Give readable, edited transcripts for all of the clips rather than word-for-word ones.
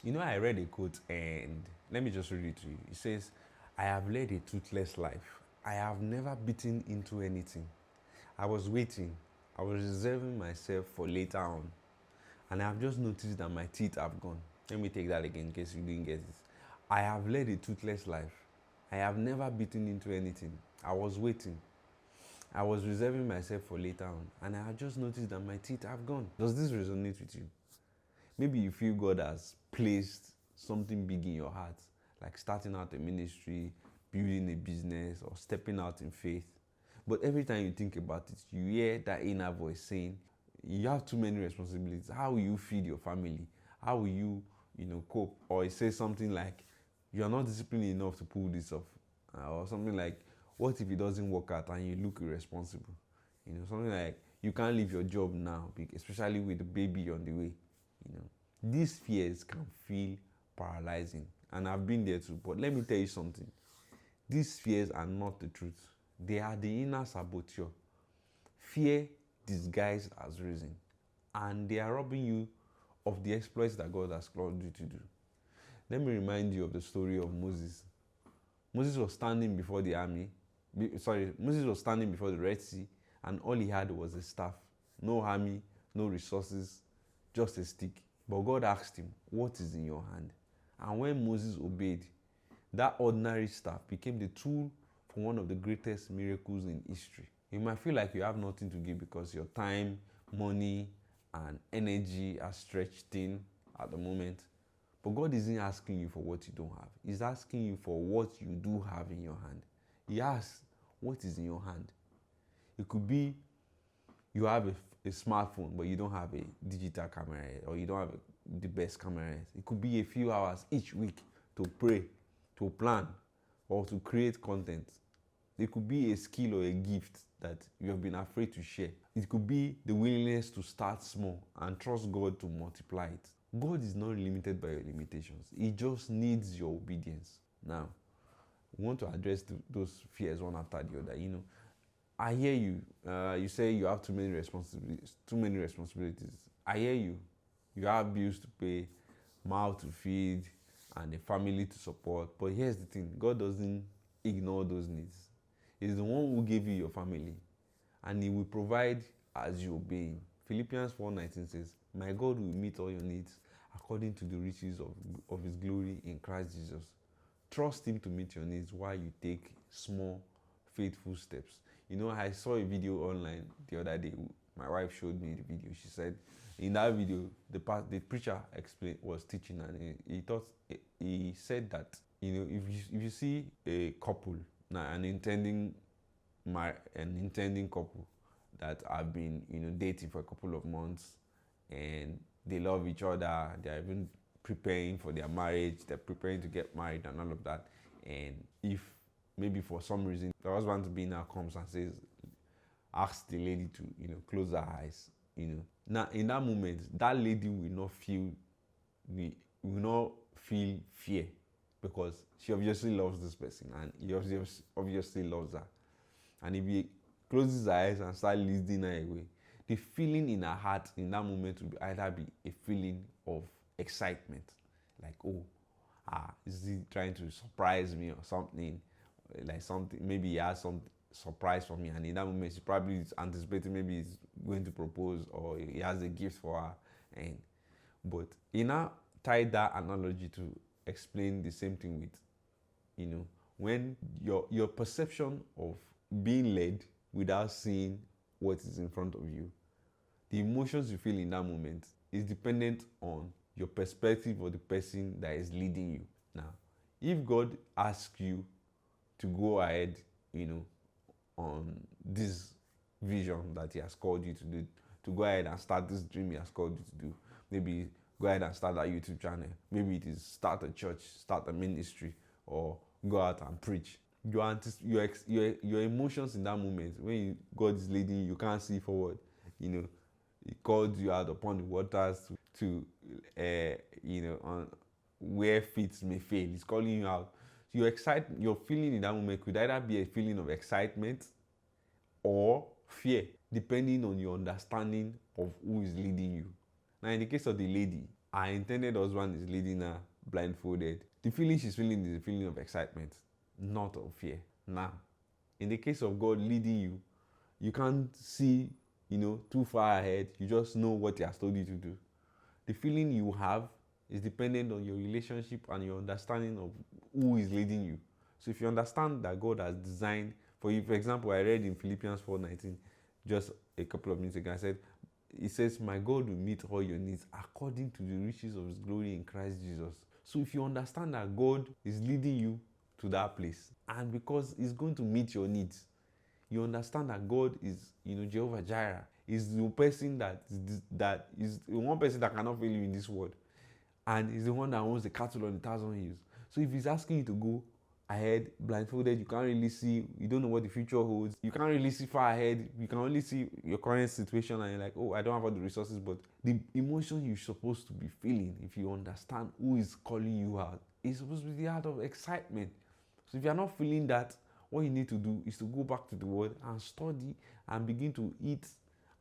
I read a quote and let me just read it to you. It says, I have led a toothless life. I have never bitten into anything. I was waiting. I was reserving myself for later on. And I have just noticed that my teeth have gone. Let me take that again in case you didn't get it. I have led a toothless life. I have never bitten into anything. I was waiting. I was reserving myself for later on. And I have just noticed that my teeth have gone. Does this resonate with you? Maybe you feel God has placed something big in your heart, like starting out a ministry, building a business, or stepping out in faith. But every time you think about it, you hear that inner voice saying, you have too many responsibilities. How will you feed your family? How will you, cope? Or it says something like, you are not disciplined enough to pull this off. Or something like, what if it doesn't work out and you look irresponsible? Something like, you can't leave your job now, especially with the baby on the way. These fears can feel paralyzing, and I've been there too. But let me tell you something, these fears are not the truth. They are the inner saboteur. Fear disguised as reason, and they are robbing you of the exploits that God has called you to do. Let me remind you of the story of Moses. Moses was standing before the army. Moses was standing before the Red Sea, and all he had was a staff. No army, no resources, just a stick. But God asked him, what is in your hand? And when Moses obeyed, that ordinary staff became the tool for one of the greatest miracles in history. You might feel like you have nothing to give because your time, money, and energy are stretched thin at the moment. But God isn't asking you for what you don't have. He's asking you for what you do have in your hand. He asks, what is in your hand? It could be you have a smartphone, but you don't have a digital camera, or you don't have the best camera. It could be a few hours each week to pray, to plan, or to create content. It could be a skill or a gift that you have been afraid to share. It could be the willingness to start small and trust God to multiply it. God is not limited by your limitations. He just needs your obedience. Now, we want to address those fears one after the other. I hear you. You say you have too many responsibilities. Too many responsibilities. I hear you. You have bills to pay, mouth to feed, and a family to support. But here's the thing: God doesn't ignore those needs. He's the one who gave you your family, and He will provide as you obey Him. Philippians 4:19 says, "My God will meet all your needs according to the riches of His glory in Christ Jesus." Trust Him to meet your needs while you take small, faithful steps. I saw a video online the other day. My wife showed me the video. She said, in that video, the preacher was teaching, and he said that if you see a couple, now an intending couple that have been dating for a couple of months, and they love each other, they're even preparing for their marriage, they're preparing to get married and all of that. And if maybe for some reason the husband to be now comes and says, ask the lady to close her eyes, now in that moment that lady will not feel fear, because she obviously loves this person and he obviously loves her. And if he closes her eyes and starts leading her away, the feeling in her heart in that moment will either be a feeling of excitement, like, oh, is he trying to surprise me or something, like something, maybe he has some surprise for me, and in that moment she probably is anticipating maybe he's going to propose or he has a gift for her. But he now tied that analogy to explain the same thing with, when your perception of being led without seeing what is in front of you, the emotions you feel in that moment is dependent on your perspective of the person that is leading you. Now, if God asks you to go ahead, on this vision that He has called you to do, to go ahead and start this dream He has called you to do, maybe go ahead and start that YouTube channel, maybe it is start a church, start a ministry, or go out and preach. Your emotions in that moment, when God is leading you, you can't see forward. He called you out upon the waters to on where feet may fail. He's calling you out. Your feeling in that moment could either be a feeling of excitement or fear, depending on your understanding of who is leading you. Now, in the case of the lady, her intended husband is leading her blindfolded. The feeling she's feeling is a feeling of excitement, not of fear. Now, in the case of God leading you, you can't see, too far ahead. You just know what He has told you to do. The feeling you have is dependent on your relationship and your understanding of who is leading you. So if you understand that God has designed for you, for example, I read in Philippians 4:19 just a couple of minutes ago, I said, it says, my God will meet all your needs according to the riches of His glory in Christ Jesus. So if you understand that God is leading you to that place, and because He's going to meet your needs, you understand that God is, Jehovah Jireh, is the person that is the one person that cannot fail you in this world, and is the one that owns the cattle on 1,000 hills. So if He's asking you to go ahead blindfolded, you can't really see, you don't know what the future holds, you can't really see far ahead, you can only see your current situation, and you're like, oh, I don't have all the resources. But the emotion you're supposed to be feeling, if you understand who is calling you out, is supposed to be the heart of excitement. So if you're not feeling that, what you need to do is to go back to the word and study and begin to eat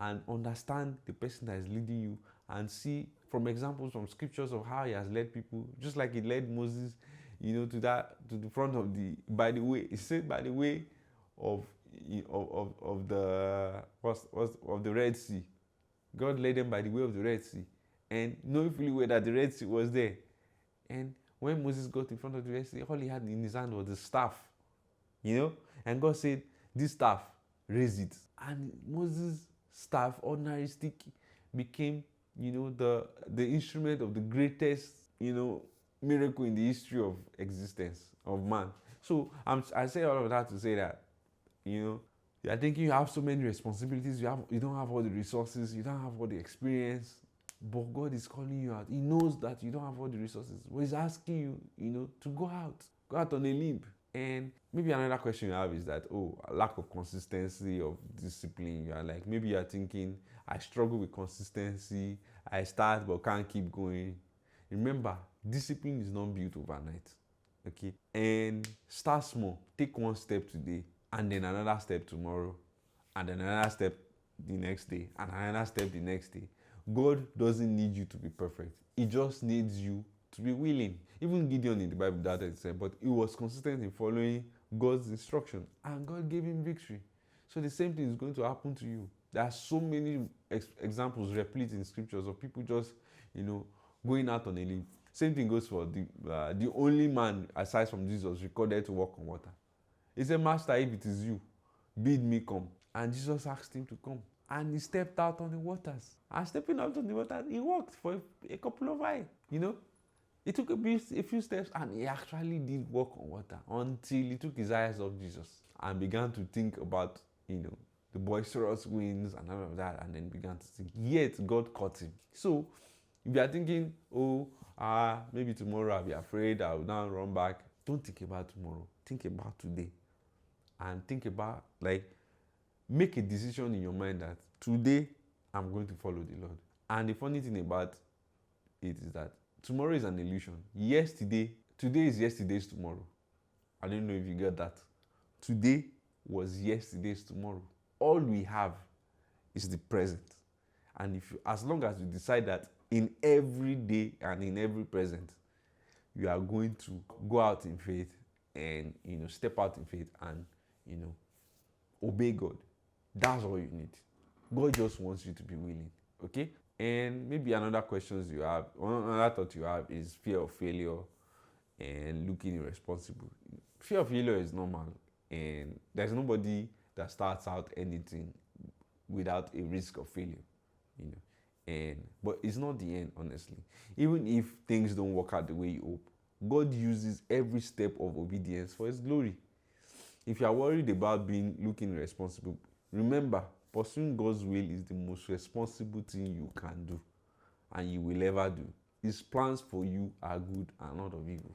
and understand the person that is leading you, and see from examples from scriptures of how He has led people, just like He led Moses, to the front of by the way, He said, by the way of the Red Sea. God led them by the way of the Red Sea, and knowing fully well that the Red Sea was there. And when Moses got in front of the Red Sea, all he had in his hand was the staff, and God said, this staff, raise it. And Moses' staff, ordinary stick, became, the instrument of the greatest, miracle in the history of existence of man. So I say all of that to say that, you're thinking you have so many responsibilities, you don't have all the resources, you don't have all the experience, but God is calling you out. He knows that you don't have all the resources, but He's asking you, to go out on a limb. And maybe another question you have is that, lack of consistency, of discipline. You are like, maybe you're thinking, I struggle with consistency, I start but can't keep going. Remember, discipline is not built overnight, okay? And start small. Take one step today, and then another step tomorrow, and then another step the next day, and another step the next day. God doesn't need you to be perfect. He just needs you to be willing. Even Gideon in the Bible doubted himself, but he was consistent in following God's instruction, and God gave him victory. So the same thing is going to happen to you. There are so many examples replete in scriptures of people just, going out on a limb. Same thing goes for the only man aside from Jesus recorded to walk on water. He said, Master, if it is you, bid me come. And Jesus asked him to come. And he stepped out on the waters. And stepping out on the water, he walked for a couple of hours. He took a few steps, and he actually did walk on water until he took his eyes off Jesus and began to think about, the boisterous winds and all of that, and then began to think. Yet God caught him. So if you are thinking, maybe tomorrow I'll be afraid, I'll now run back. Don't think about tomorrow. Think about today. And think about, make a decision in your mind that today I'm going to follow the Lord. And the funny thing about it is that tomorrow is an illusion. Today is yesterday's tomorrow. I don't know if you get that. Today was yesterday's tomorrow. All we have is the present. And as long as you decide that in every day and in every present, you are going to go out in faith and, step out in faith and, obey God. That's all you need. God just wants you to be willing. Okay? And maybe another thought you have is fear of failure and looking irresponsible. Fear of failure is normal, and there's nobody that starts out anything without a risk of failure, but it's not the end, honestly. Even if things don't work out the way you hope, God uses every step of obedience for His glory. If you are worried about looking irresponsible, remember, pursuing God's will is the most responsible thing you can do and you will ever do. His plans for you are good and not of evil,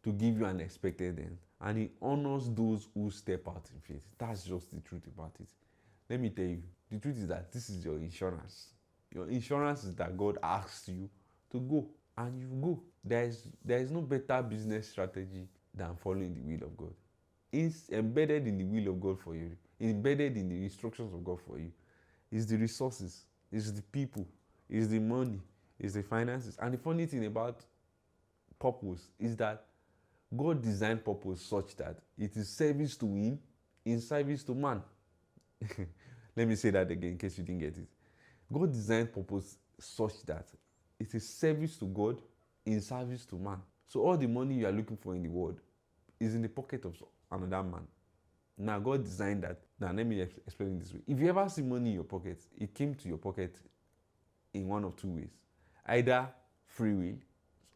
to give you an expected end. And He honors those who step out in faith. That's just the truth about it. Let me tell you, the truth is that this is your insurance. Your insurance is that God asks you to go, and you go. There is no better business strategy than following the will of God. It's embedded in the will of God for you. Embedded in the instructions of God for you. It's the resources, it's the people, it's the money, it's the finances. And the funny thing about purpose is that God designed purpose such that it is service to Him in service to man. Let me say that again in case you didn't get it. God designed purpose such that it is service to God in service to man. So all the money you are looking for in the world is in the pocket of another man. Now God designed that. Now let me explain it this way. If you ever see money in your pocket, it came to your pocket in one of two ways. Either free will,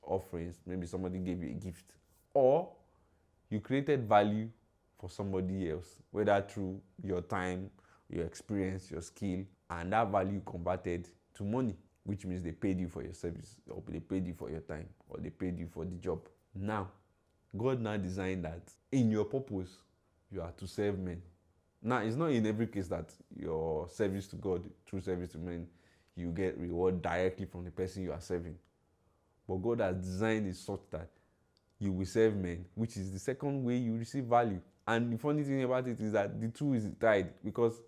offerings, maybe somebody gave you a gift, or you created value for somebody else, whether through your time, your experience, your skill, and that value converted to money, which means they paid you for your service, or they paid you for your time, or they paid you for the job. Now, God now designed that in your purpose, you are to serve men. Now, it's not in every case that your service to God, through service to men, you get reward directly from the person you are serving. But God has designed it such that you will serve men, which is the second way you receive value. And the funny thing about it is that the two is tied, because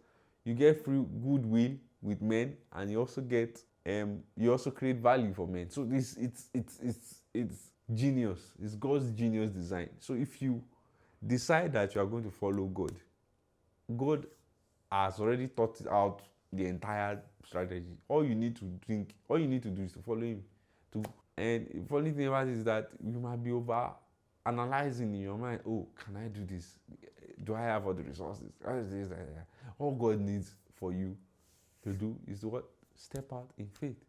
you get free goodwill with men, and you also get you also create value for men. So it's genius. It's God's genius design. So if you decide that you are going to follow God, God has already thought out the entire strategy. All you need to do is to follow Him. And the funny thing about it is that you might be over analyzing in your mind, oh, can I do this? Do I have all the resources? All God needs for you to do is what? Step out in faith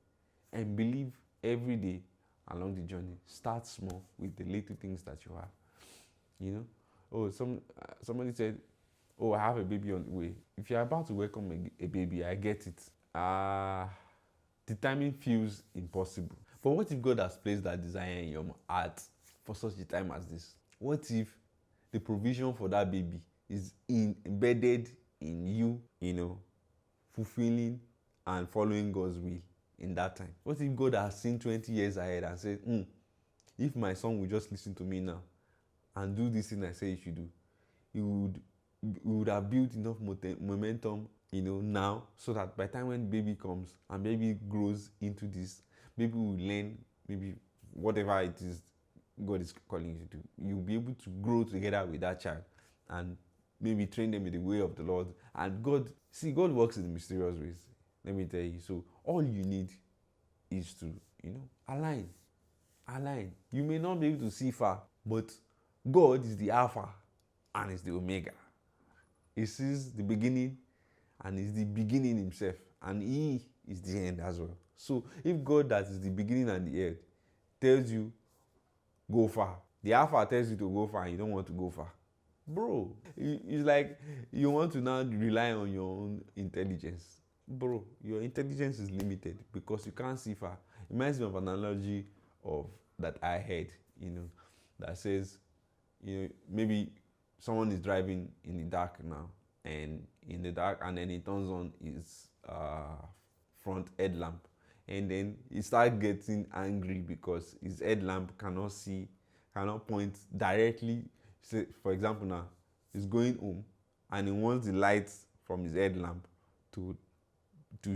and believe every day along the journey. Start small with the little things that you have. You know? Oh, somebody said, oh, I have a baby on the way. If you're about to welcome a baby, I get it. The timing feels impossible. But what if God has placed that desire in your heart for such a time as this? What if the provision for that baby is embedded in you, fulfilling and following God's will in that time? What if God has seen 20 years ahead and said, if my son will just listen to me now and do this thing I say he should do, he would have built enough momentum, now, so that by the time when baby comes and baby grows into this, baby will learn maybe whatever it is God is calling you to do. You'll be able to grow together with that child and maybe train them in the way of the Lord. And God works in mysterious ways. Let me tell you. So all you need is to, align. You may not be able to see far, but God is the Alpha and is the Omega. He sees the beginning and is the beginning Himself, and He is the end as well. So if God, that is the beginning and the end, tells you go far, the Alpha tells you to go far and you don't want to go far, bro, it's like you want to now rely on your own intelligence. Bro, your intelligence is limited because you can't see far. It reminds me of an analogy of that I heard, that says, maybe someone is driving in the dark now, and then he turns on his front headlamp, and then he starts getting angry because his headlamp cannot point directly. Say, for example, now he's going home and he wants the lights from his headlamp to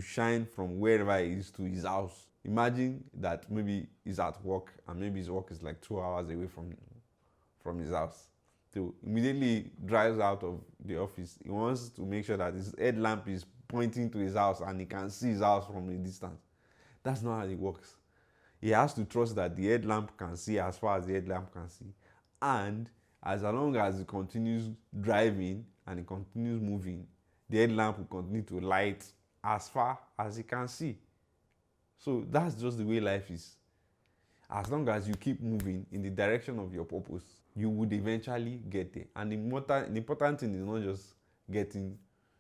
shine from wherever he is to his house. Imagine that maybe he's at work and maybe his work is like 2 hours away from his house. So immediately drives out of the office. He wants to make sure that his headlamp is pointing to his house and he can see his house from a distance. That's not how it works. He has to trust that the headlamp can see as far as the headlamp can see. And as long as he continues driving and he continues moving, the headlamp will continue to light as far as he can see. So that's just the way life is. As long as you keep moving in the direction of your purpose, you would eventually get there. And the important thing is not just getting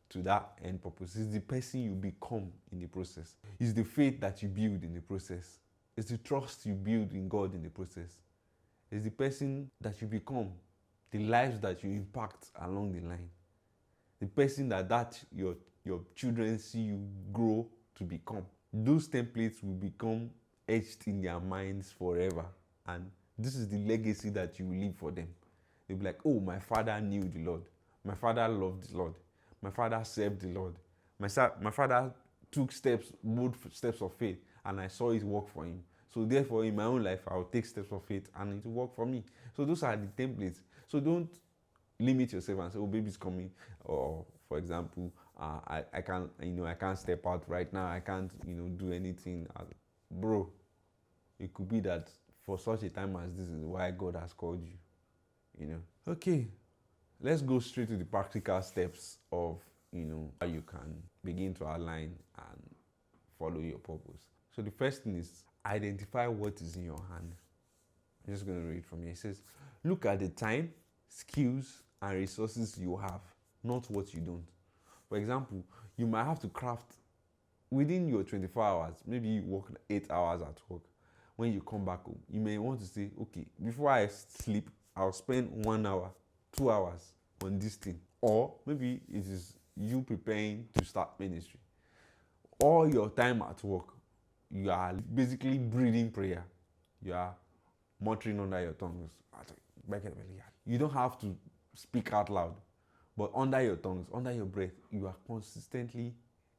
to that end purpose. It's the person you become in the process. It's the faith that you build in the process. It's the trust you build in God in the process. It's the person that you become, the lives that you impact along the line. The person that your children see you grow to become. Those templates will become etched in their minds forever. And this is the legacy that you will leave for them. They'll be like, oh, my father knew the Lord. My father loved the Lord. My father served the Lord. My father took bold steps of faith. and I saw it work for him. So therefore, in my own life, I'll take steps of faith and it will work for me. So those are the templates. So don't limit yourself and say, oh, baby's coming. Or for example, I can't, I can't step out right now. I can't, do anything. Bro, it could be that for such a time as this is why God has called you. Okay, let's go straight to the practical steps of, how you can begin to align and follow your purpose. So the first thing is identify what is in your hand. I'm just going to read from here. It says, look at the time, skills, and resources you have, not what you don't. For example, you might have to craft within your 24 hours. Maybe you work 8 hours at work. When you come back home, you may want to say, okay, before I sleep, I'll spend 1 hour, 2 hours on this thing. Or maybe it is you preparing to start ministry. All your time at work, you are basically breathing prayer. You are muttering under your tongues. You don't have to speak out loud, but under your tongues, under your breath, you are consistently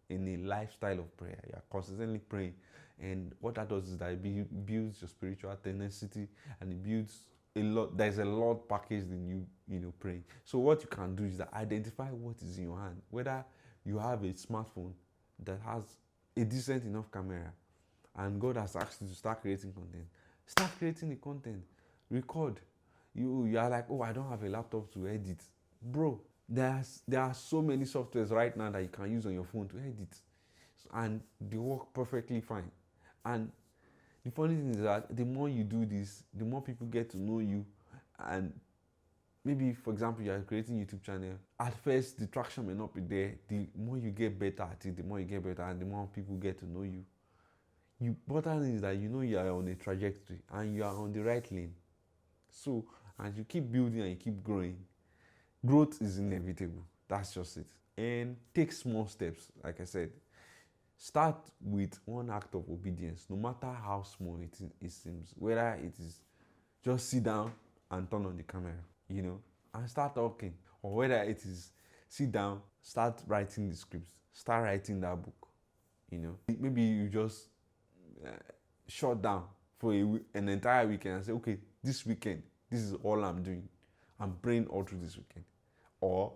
in a lifestyle of prayer. You are consistently praying. And what that does is that it builds your spiritual tenacity, and it builds a lot. There's a lot packaged in you, praying. So what you can do is that identify what is in your hand. Whether you have a smartphone that has a decent enough camera, and God has asked you to start creating content. Start creating the content. Record. You are like, oh, I don't have a laptop to edit. Bro, there are so many softwares right now that you can use on your phone to edit. And they work perfectly fine. And the funny thing is that the more you do this, the more people get to know you. And maybe, for example, you are creating a YouTube channel. At first, the traction may not be there. The more you get better at it, the more you get better, and the more people get to know you. Important is that you are on a trajectory and you are on the right lane. So, as you keep building and you keep growing, growth is inevitable. That's just it. And take small steps. Like I said, start with one act of obedience, no matter how small it seems. Whether it is just sit down and turn on the camera, and start talking. Or whether it is sit down, start writing the scripts, start writing that book. Maybe you just shut down for an entire weekend and say, okay, this weekend, this is all I'm doing. I'm praying all through this weekend. Or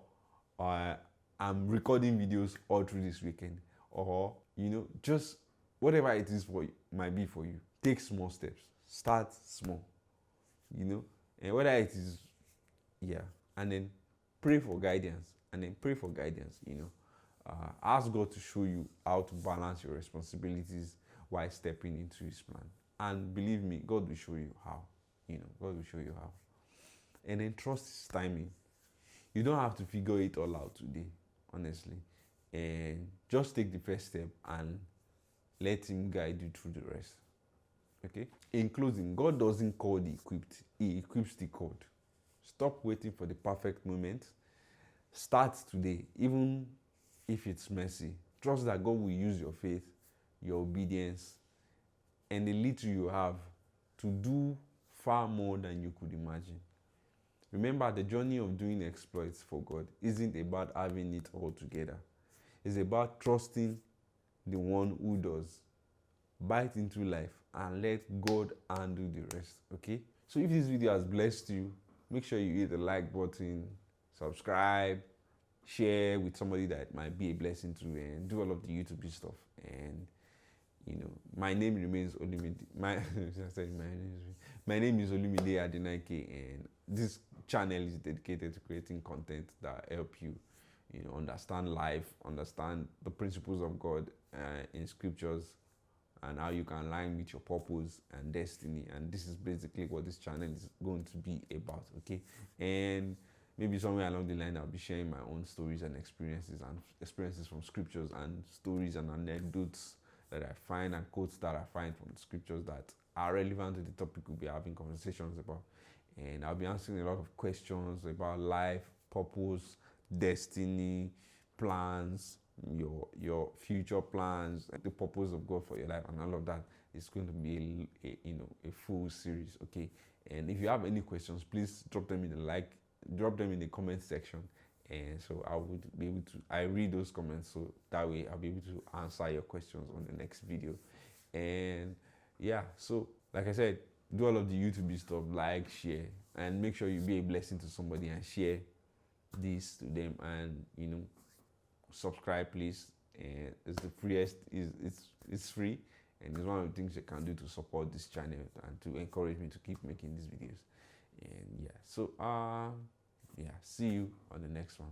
I'm recording videos all through this weekend. Or, just whatever it is might be for you. Take small steps. Start small. And whether it is, and then pray for guidance. Ask God to show you how to balance your responsibilities while stepping into His plan. And believe me, God will show you how. God will show you how. And then trust His timing. You don't have to figure it all out today, honestly. And just take the first step and let Him guide you through the rest. Okay? In closing, God doesn't call the equipped. He equips the called. Stop waiting for the perfect moment. Start today, even if it's messy. Trust that God will use your faith, your obedience, and the little you have to do far more than you could imagine. Remember, the journey of doing exploits for God isn't about having it all together. It's about trusting the one who does. Bite into life and let God handle the rest, okay? So if this video has blessed you, make sure you hit the like button, subscribe, share with somebody that might be a blessing to, and do all of the YouTube stuff. And my name remains Olumide. My name is Olumide Adenike, and this channel is dedicated to creating content that help you, understand life, understand the principles of God in scriptures, and how you can align with your purpose and destiny. And this is basically what this channel is going to be about, okay? And maybe somewhere along the line, I'll be sharing my own stories and experiences from scriptures, and stories and anecdotes that I find, and quotes that I find from the scriptures that are relevant to the topic we'll be having conversations about. And I'll be answering a lot of questions about life, purpose, destiny, plans, your future plans, the purpose of God for your life, and all of that. It's going to be a full series, okay? And if you have any questions, please drop them in the comment section, and so I would be able to read those comments, so that way I'll be able to answer your questions on the next video. And yeah, so like I said, do all of the YouTube stuff, like, share, and make sure you be a blessing to somebody and share this to them. And subscribe, please. And it's the freest. It's free, and it's one of the things you can do to support this channel and to encourage me to keep making these videos. And yeah, so yeah, see you on the next one.